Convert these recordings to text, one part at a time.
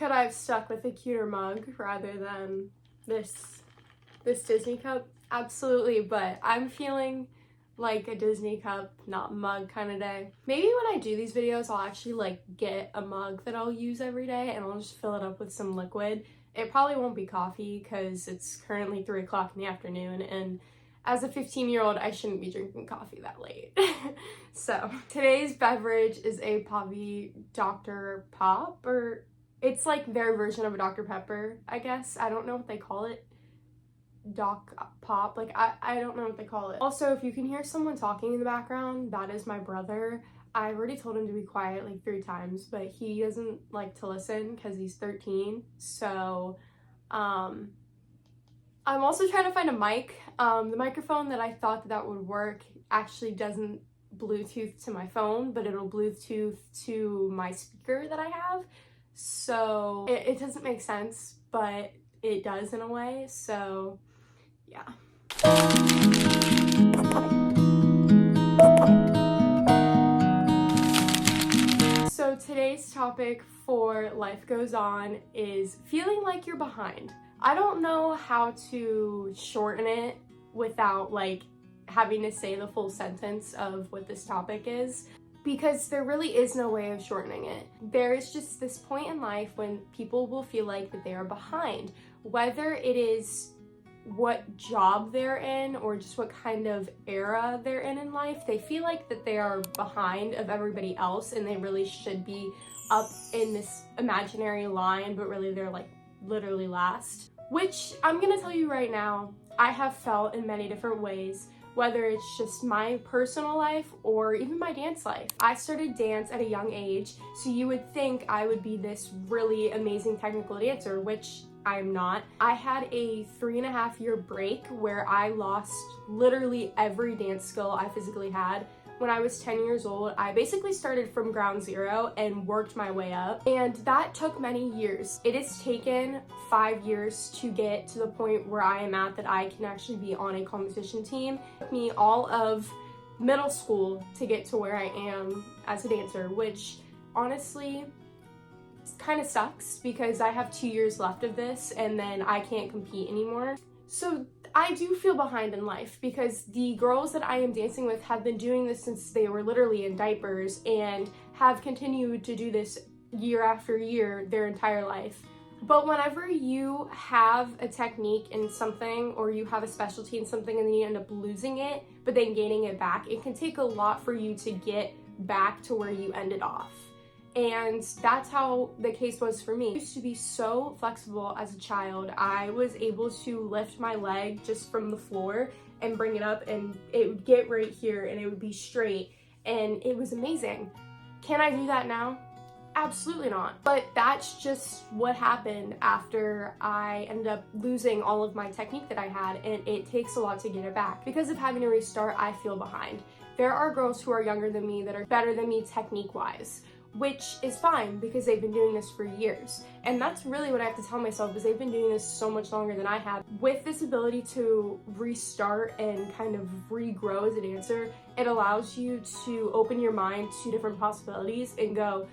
could I have stuck with a cuter mug rather than this Disney cup? Absolutely, but I'm feeling like a Disney cup, not mug kind of day. Maybe when I do these videos, I'll actually like get a mug that I'll use every day and I'll just fill it up with some liquid. It probably won't be coffee because it's currently 3 o'clock in the afternoon, and as a 15-year-old, I shouldn't be drinking coffee that late. So today's beverage is a Poppi Dr. Pop, or it's like their version of a Dr. Pepper, I guess. I don't know what they call it. Doc Pop, like I don't know what they call it. Also, if you can hear someone talking in the background, that is my brother. I've already told him to be quiet like 3 times, but he doesn't like to listen because he's 13. So I'm also trying to find a mic. The microphone that I thought that would work actually doesn't Bluetooth to my phone, but it'll Bluetooth to my speaker that I have. So it doesn't make sense, but it does in a way. So yeah. So today's topic for Life Goes On is feeling like you're behind. I don't know how to shorten it without like having to say the full sentence of what this topic is, because there really is no way of shortening it. There is just this point in life when people will feel like that they are behind, whether it is what job they're in or just what kind of era they're in life. They feel like that they are behind of everybody else and they really should be up in this imaginary line, but really they're like literally last. Which I'm gonna tell you right now, I have felt in many different ways, whether it's just my personal life or even my dance life. I started dance at a young age, so you would think I would be this really amazing technical dancer, which I'm not. I had a 3.5-year break where I lost literally every dance skill I physically had. When I was 10 years old, I basically started from ground zero and worked my way up, and that took many years. It has taken 5 years to get to the point where I am at, that I can actually be on a competition team. It took me all of middle school to get to where I am as a dancer, which honestly kind of sucks because I have 2 years left of this and then I can't compete anymore. So I do feel behind in life because the girls that I am dancing with have been doing this since they were literally in diapers and have continued to do this year after year their entire life. But whenever you have a technique in something or you have a specialty in something and then you end up losing it but then gaining it back, it can take a lot for you to get back to where you ended off. And that's how the case was for me. I used to be so flexible as a child. I was able to lift my leg just from the floor and bring it up and it would get right here and it would be straight and it was amazing. Can I do that now? Absolutely not. But that's just what happened after I ended up losing all of my technique that I had, and it takes a lot to get it back. Because of having to restart, I feel behind. There are girls who are younger than me that are better than me technique-wise, which is fine because they've been doing this for years. And that's really what I have to tell myself, is they've been doing this so much longer than I have. With this ability to restart and kind of regrow as a dancer, it allows you to open your mind to different possibilities and go,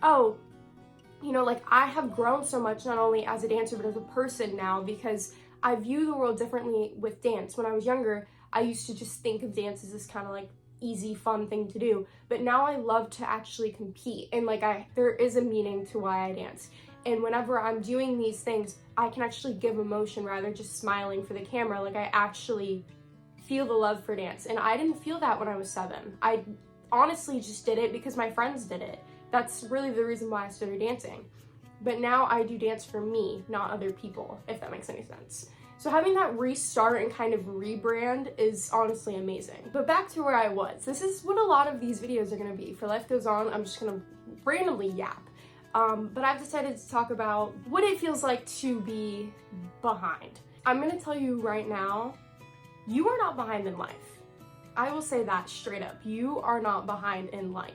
oh, you know, like I have grown so much not only as a dancer but as a person now, because I view the world differently with dance. When I was younger, I used to just think of dance as this kind of like easy, fun thing to do, but now I love to actually compete, and like there is a meaning to why I dance. And whenever I'm doing these things, I can actually give emotion rather than just smiling for the camera. Like I actually feel the love for dance, and I didn't feel that when I was 7. I honestly just did it because my friends did it. That's really the reason why I started dancing. But now I do dance for me, not other people, if that makes any sense. So having that restart and kind of rebrand is honestly amazing. But back to where I was. This is what a lot of these videos are gonna be. For Life Goes On, I'm just gonna randomly yap. But I've decided to talk about what it feels like to be behind. I'm gonna tell you right now, you are not behind in life. I will say that straight up. You are not behind in life.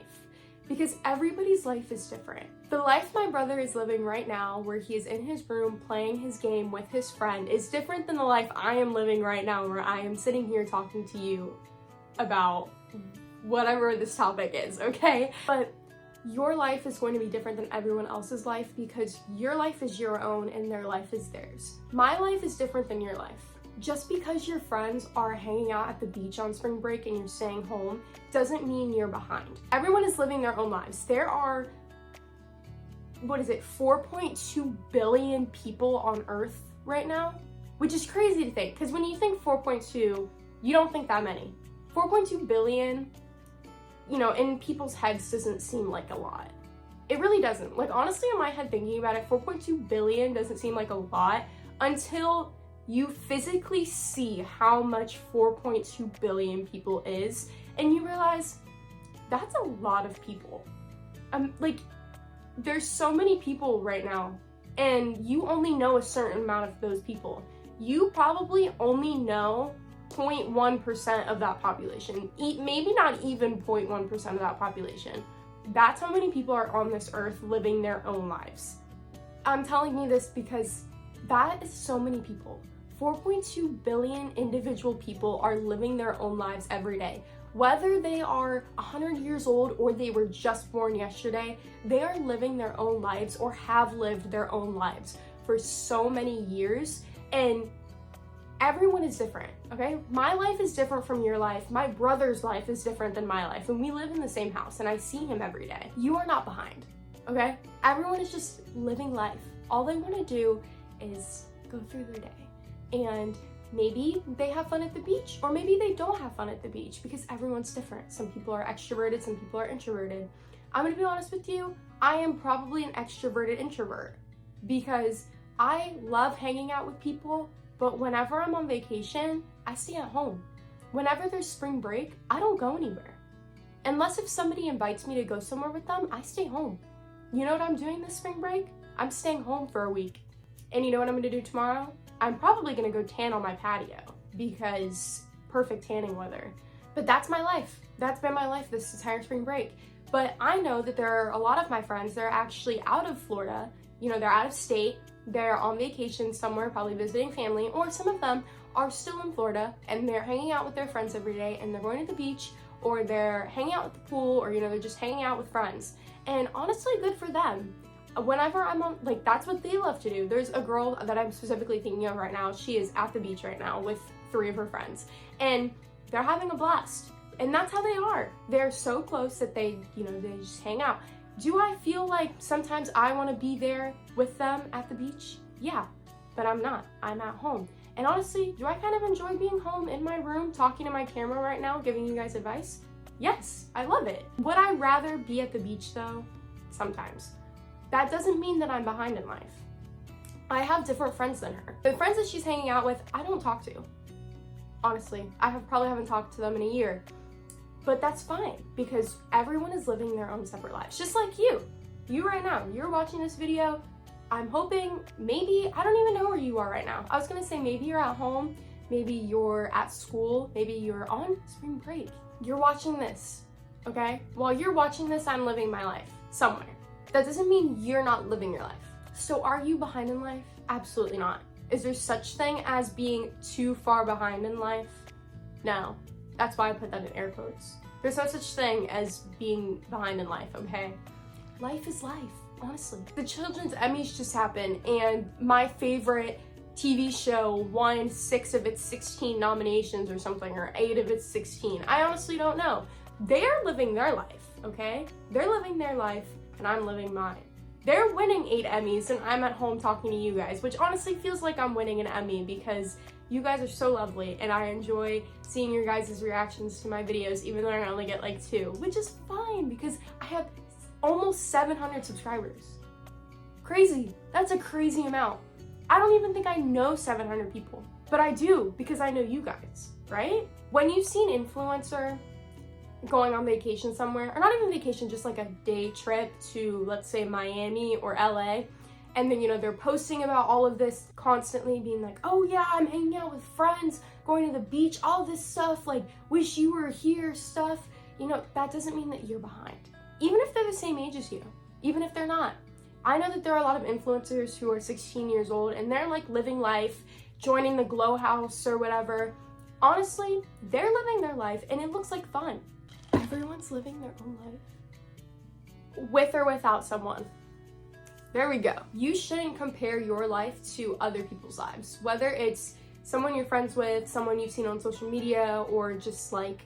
Because everybody's life is different. The life my brother is living right now, where he is in his room playing his game with his friend, is different than the life I am living right now, where I am sitting here talking to you about whatever this topic is, okay? But your life is going to be different than everyone else's life because your life is your own and their life is theirs. My life is different than your life. Just because your friends are hanging out at the beach on spring break and you're staying home doesn't mean you're behind. Everyone is living their own lives. There are, 4.2 billion people on Earth right now, which is crazy to think, because when you think 4.2, you don't think that many. 4.2 billion, in people's heads doesn't seem like a lot. It really doesn't. Like, honestly, in my head thinking about it, 4.2 billion doesn't seem like a lot until you physically see how much 4.2 billion people is, and you realize that's a lot of people. There's so many people right now, and you only know a certain amount of those people. You probably only know 0.1% of that population, maybe not even 0.1% of that population. That's how many people are on this earth living their own lives. I'm telling you this because that is so many people. 4.2 billion individual people are living their own lives every day. Whether they are 100 years old or they were just born yesterday, they are living their own lives or have lived their own lives for so many years, and everyone is different, okay? My life is different from your life. My brother's life is different than my life, and we live in the same house, and I see him every day. You are not behind, okay? Everyone is just living life. All they want to do is go through their day. And maybe they have fun at the beach, or maybe they don't have fun at the beach, because everyone's different. Some people are extroverted, some people are introverted. I'm gonna be honest with you, I am probably an extroverted introvert because I love hanging out with people, but whenever I'm on vacation, I stay at home. Whenever there's spring break, I don't go anywhere. Unless if somebody invites me to go somewhere with them, I stay home. You know what I'm doing this spring break? I'm staying home for a week. And you know what I'm gonna do tomorrow? I'm probably gonna go tan on my patio because perfect tanning weather. But that's my life. That's been my life this entire spring break. But I know that there are a lot of my friends that are actually out of Florida. They're out of state. They're on vacation somewhere, probably visiting family, or some of them are still in Florida and they're hanging out with their friends every day, and they're going to the beach, or they're hanging out at the pool, or they're just hanging out with friends. And honestly, good for them. Whenever I'm on, that's what they love to do. There's a girl that I'm specifically thinking of right now. She is at the beach right now with 3 of her friends, and they're having a blast. And that's how they are. They're so close that they just hang out. Do I feel like sometimes I want to be there with them at the beach? Yeah, but I'm not. I'm at home. And honestly, do I kind of enjoy being home in my room, talking to my camera right now, giving you guys advice? Yes, I love it. Would I rather be at the beach though? Sometimes. That doesn't mean that I'm behind in life. I have different friends than her. The friends that she's hanging out with, I don't talk to. Honestly, probably haven't talked to them in a year. But that's fine, because everyone is living their own separate lives. Just like you. You right now, you're watching this video. I'm hoping, maybe, I don't even know where you are right now. I was gonna say maybe you're at home, maybe you're at school, maybe you're on spring break. You're watching this, okay? While you're watching this, I'm living my life somewhere. That doesn't mean you're not living your life. So are you behind in life? Absolutely not. Is there such thing as being too far behind in life? No. That's why I put that in air quotes. There's no such thing as being behind in life, okay? Life is life, honestly. The Children's Emmys just happened, and my favorite TV show won 6 of its 16 nominations or something, or 8 of its 16. I honestly don't know. They're living their life, okay? They're living their life, and I'm living mine. They're winning 8 Emmys, and I'm at home talking to you guys, which honestly feels like I'm winning an Emmy because you guys are so lovely, and I enjoy seeing your guys' reactions to my videos, even though I only get like 2, which is fine because I have almost 700 subscribers. Crazy. That's a crazy amount. I don't even think I know 700 people, but I do because I know you guys, right? When you've seen influencer going on vacation somewhere, or not even vacation, just like a day trip to, let's say, Miami or LA, and then, they're posting about all of this constantly, being like, oh yeah, I'm hanging out with friends, going to the beach, all this stuff, like, wish you were here stuff. That doesn't mean that you're behind. Even if they're the same age as you, even if they're not. I know that there are a lot of influencers who are 16 years old and they're like living life, joining the Glow House or whatever. Honestly, they're living their life and it looks like fun. Everyone's living their own life. with or without someone. There we go. You shouldn't compare your life to other people's lives, whether it's someone you're friends with, someone you've seen on social media, or just like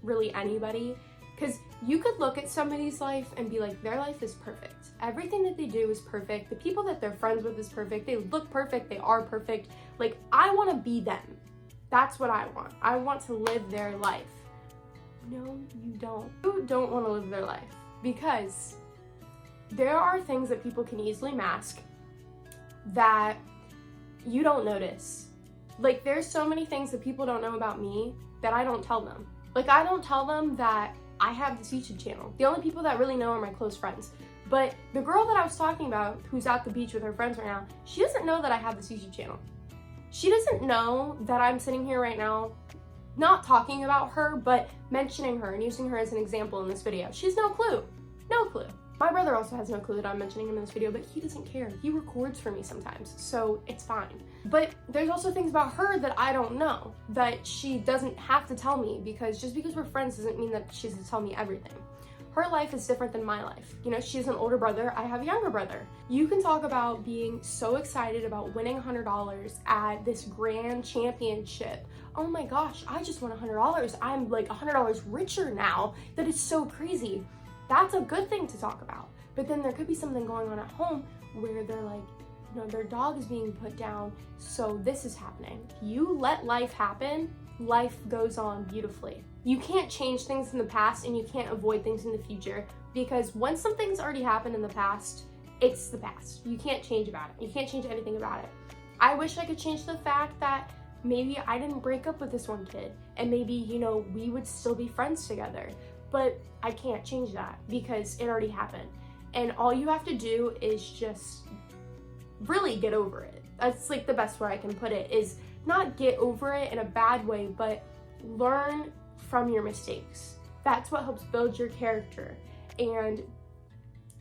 really anybody. Because you could look at somebody's life and be like, their life is perfect. Everything that they do is perfect. The people that they're friends with is perfect. They look perfect. They are perfect. Like, I want to be them. That's what I want. I want to live their life. No, you don't. You don't want to live their life because there are things that people can easily mask that you don't notice. Like, there's so many things that people don't know about me that I don't tell them. Like, I don't tell them that I have this YouTube channel. The only people that really know are my close friends. But the girl that I was talking about, who's at the beach with her friends right now, she doesn't know that I have this YouTube channel. She doesn't know that I'm sitting here right now, not talking about her, but mentioning her and using her as an example in this video. She has no clue. No clue. My brother also has no clue that I'm mentioning him in this video, but he doesn't care. He records for me sometimes, so it's fine. But there's also things about her that I don't know, that she doesn't have to tell me, because just because we're friends doesn't mean that she has to tell me everything. Her life is different than my life. You know, she has an older brother, I have a younger brother. You can talk about being so excited about winning $100 at this grand championship. Oh my gosh, I just won $100. I'm like $100 richer now. That is so crazy. That's a good thing to talk about. But then there could be something going on at home where they're like, you know, their dog is being put down, so this is happening. You let life happen, life goes on beautifully. You can't change things in the past and you can't avoid things in the future, because once something's already happened in the past, it's the past. You can't change about it. You can't change anything about it. I wish I could change the fact that maybe I didn't break up with this one kid and maybe, you know, we would still be friends together. But I can't change that because it already happened. And all you have to do is just really get over it. That's like the best way I can put it, is not get over it in a bad way, but learn from your mistakes. That's what helps build your character. And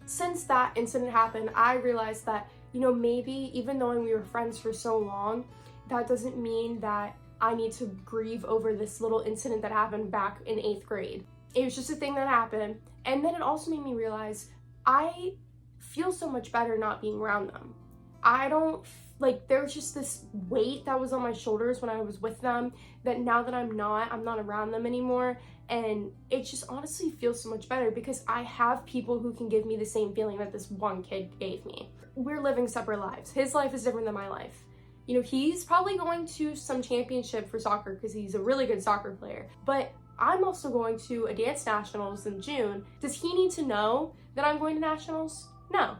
since that incident happened, I realized that, you know, maybe even though we were friends for so long, that doesn't mean that I need to grieve over this little incident that happened back in 8th grade. It was just a thing that happened. And then it also made me realize I feel so much better not being around them. I don't, like, there was just this weight that was on my shoulders when I was with them that now that I'm not around them anymore. And it just honestly feels so much better because I have people who can give me the same feeling that this one kid gave me. We're living separate lives. His life is different than my life. You know, he's probably going to some championship for soccer because he's a really good soccer player. But I'm also going to a dance nationals in June. Does he need to know that I'm going to nationals? No.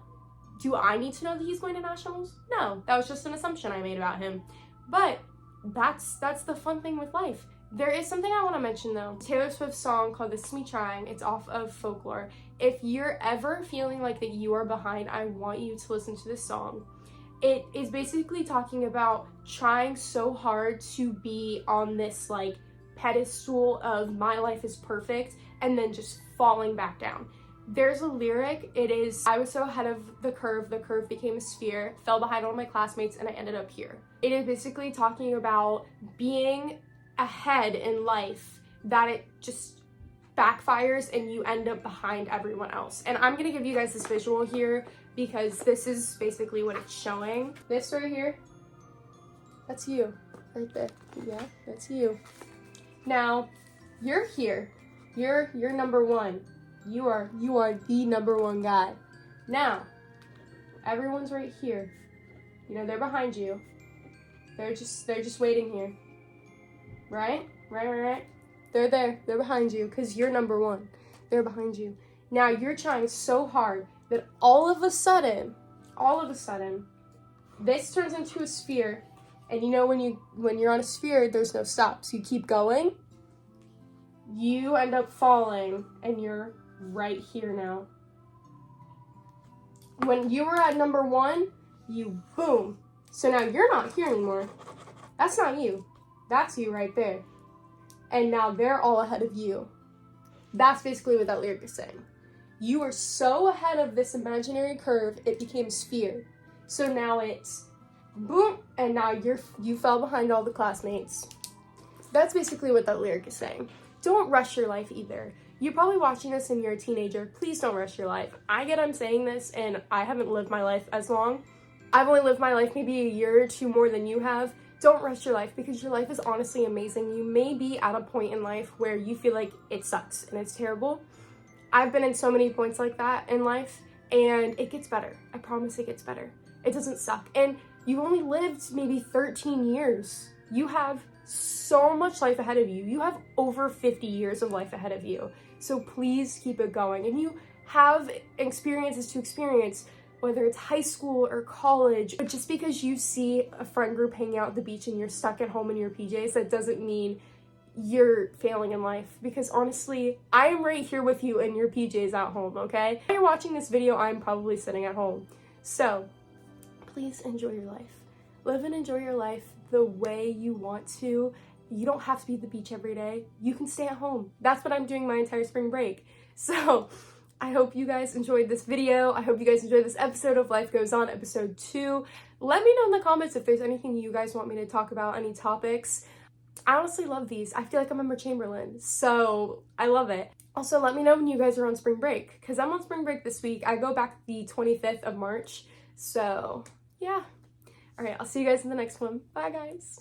Do I need to know that he's going to nationals? No. That was just an assumption I made about him. But that's the fun thing with life. There is something I want to mention though. Taylor Swift's song called This Is Me Trying. It's off of Folklore. If you're ever feeling like that you are behind, I want you to listen to this song. It is basically talking about trying so hard to be on this like pedestal of my life is perfect and then just falling back down. There's a lyric, it is, I was so ahead of the curve became a sphere, fell behind all my classmates, and I ended up here. It is basically talking about being ahead in life, that it just backfires and you end up behind everyone else. And I'm gonna give you guys this visual here because this is basically what it's showing. This right here, that's you, right there. Yeah, that's you. Now, you're here. You're number one. You are the number one guy. Now, everyone's right here. You know, they're behind you. They're just waiting here. Right? Right. They're there. They're behind you because you're number one. They're behind you. Now, you're trying so hard that all of a sudden, this turns into a sphere. And you know, when you're on a sphere, there's no stop. So you keep going. You end up falling, and you're right here now. When you were at number one, you boom. So now you're not here anymore. That's not you. That's you right there. And now they're all ahead of you. That's basically what that lyric is saying. You are so ahead of this imaginary curve, it became a sphere. So now it's boom, and now you fell behind all the classmates. That's basically what that lyric is saying. Don't rush your life either. You're probably watching this and you're a teenager. Please don't rush your life. I get I'm saying this and I haven't lived my life as long. I've only lived my life maybe a year or two more than you have. Don't rush your life because your life is honestly amazing. You may be at a point in life where you feel like it sucks and it's terrible. I've been in so many points like that in life and it gets better. I promise it gets better. It doesn't suck. And you've only lived maybe 13 years. You have so much life ahead of you. You have over 50 years of life ahead of you. So please keep it going. And you have experiences to experience, whether it's high school or college. But just because you see a friend group hanging out at the beach and you're stuck at home in your PJs, that doesn't mean you're failing in life. Because honestly, I am right here with you in your PJs at home, okay? When you're watching this video, I'm probably sitting at home. So please enjoy your life. Live and enjoy your life the way you want to. You don't have to be at the beach every day. You can stay at home. That's what I'm doing my entire spring break. So I hope you guys enjoyed this video. I hope you guys enjoyed this episode of Life Goes On, episode 2. Let me know in the comments if there's anything you guys want me to talk about, any topics. I honestly love these. I feel like I'm Emma Chamberlain, so I love it. Also, let me know when you guys are on spring break, because I'm on spring break this week. I go back the 25th of March, so yeah. All right, I'll see you guys in the next one. Bye, guys.